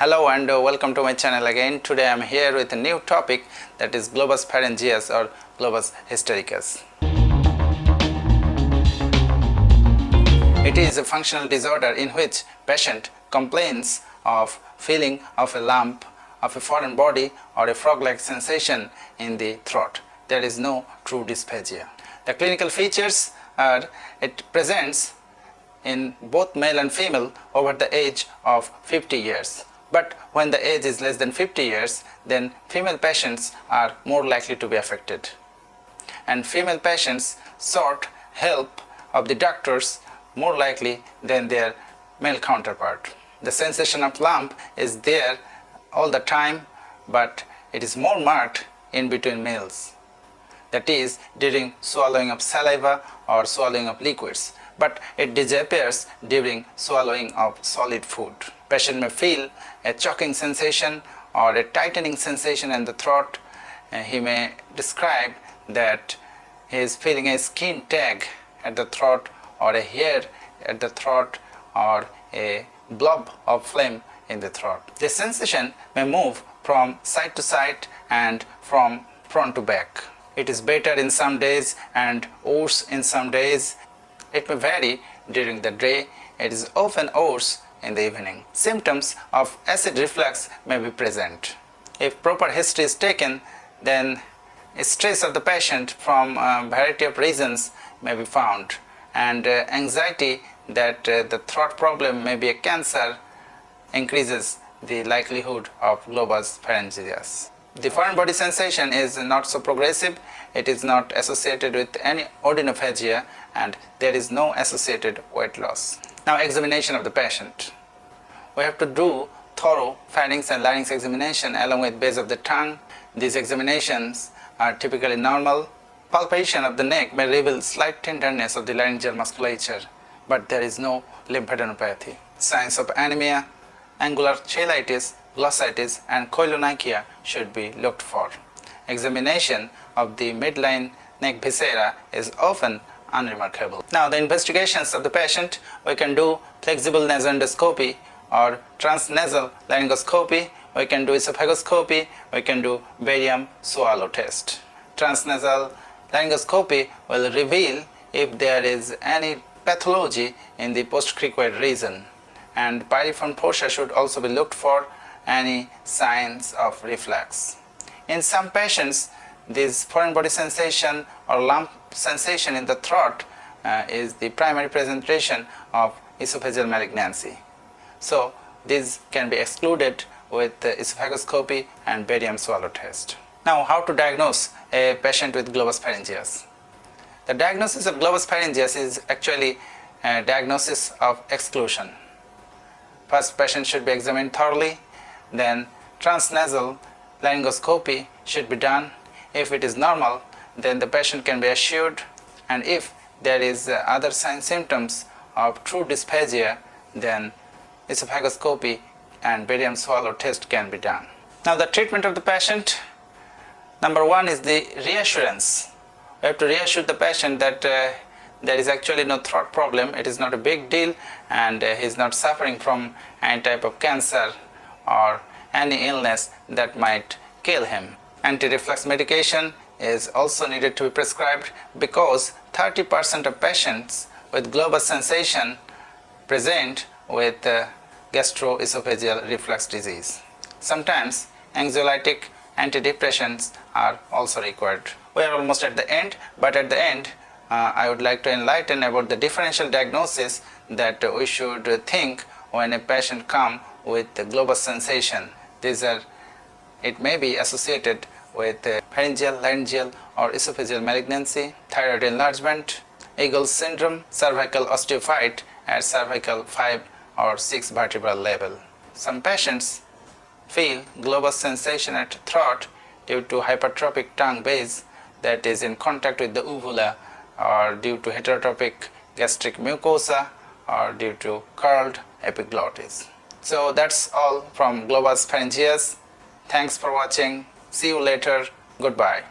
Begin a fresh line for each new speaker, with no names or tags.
Hello and welcome to my channel again. Today I am here with a new topic, that is Globus Pharyngeus or Globus Hystericus. It is a functional disorder in which patient complains of feeling of a lump of a foreign body or a frog-like sensation in the throat. There is no true dysphagia. The clinical features are it presents in both male and female over the age of 50 years. But when the age is less than 50 years, then female patients are more likely to be affected. And female patients sought help of the doctors more likely than their male counterpart. The sensation of lump is there all the time, but it is more marked in between males. That is during swallowing of saliva or swallowing of liquids, but it disappears during swallowing of solid food. Patient may feel a choking sensation or a tightening sensation in the throat. He may describe that he is feeling a skin tag at the throat or a hair at the throat or a blob of phlegm in the throat. The sensation may move from side to side and from front to back. It is better in some days and worse in some days. It may vary during the day. It is often worse in the evening. Symptoms of acid reflux may be present. If proper history is taken, then stress of the patient from a variety of reasons may be found, and anxiety that the throat problem may be a cancer increases the likelihood of Globus Pharyngeus. The foreign body sensation is not so progressive. It is not associated with any odynophagia, and there is no associated weight loss. Now, examination of the patient. We have to do thorough pharynx and larynx examination along with base of the tongue. These examinations are typically normal. Palpation of the neck may reveal slight tenderness of the laryngeal musculature, but there is no lymphadenopathy. Signs of anemia, angular cheilitis, glossitis and koilonychia should be looked for. Examination of the midline neck viscera is often unremarkable. Now, the investigations of the patient, we can do flexible nasoendoscopy or transnasal laryngoscopy, we can do esophagoscopy, we can do barium swallow test. Transnasal laryngoscopy will reveal if there is any pathology in the postcricoid region, and piriform fossa should also be looked for any signs of reflux. In some patients, this foreign body sensation or lump sensation in the throat is the primary presentation of esophageal malignancy. So these can be excluded with esophagoscopy and barium swallow test. Now, how to diagnose a patient with Globus Pharyngeus? The diagnosis of Globus Pharyngeus is actually a diagnosis of exclusion. First, patient should be examined thoroughly, then transnasal laryngoscopy should be done. If it is normal, then the patient can be assured, and if there is other signs symptoms of true dysphagia, then esophagoscopy and barium swallow test can be done. Now, the treatment of the patient, number one is the reassurance. We have to reassure the patient that there is actually no throat problem, it is not a big deal, and he is not suffering from any type of cancer or any illness that might kill him. Anti-reflux medication is also needed to be prescribed because 30% of patients with Globus sensation present with gastroesophageal reflux disease. Sometimes anxiolytic antidepressants are also required. We are almost at the end, but at the end I would like to enlighten about the differential diagnosis that we should think when a patient comes with the Globus sensation. It may be associated with pharyngeal, laryngeal or esophageal malignancy, thyroid enlargement, Eagle's syndrome, cervical osteophyte at cervical 5 or 6 vertebral level. Some patients feel Globus sensation at throat due to hypertrophic tongue base that is in contact with the uvula, or due to heterotrophic gastric mucosa, or due to curled epiglottis. So that's all from Globus Pharyngeus. Thanks for watching. See you later. Goodbye.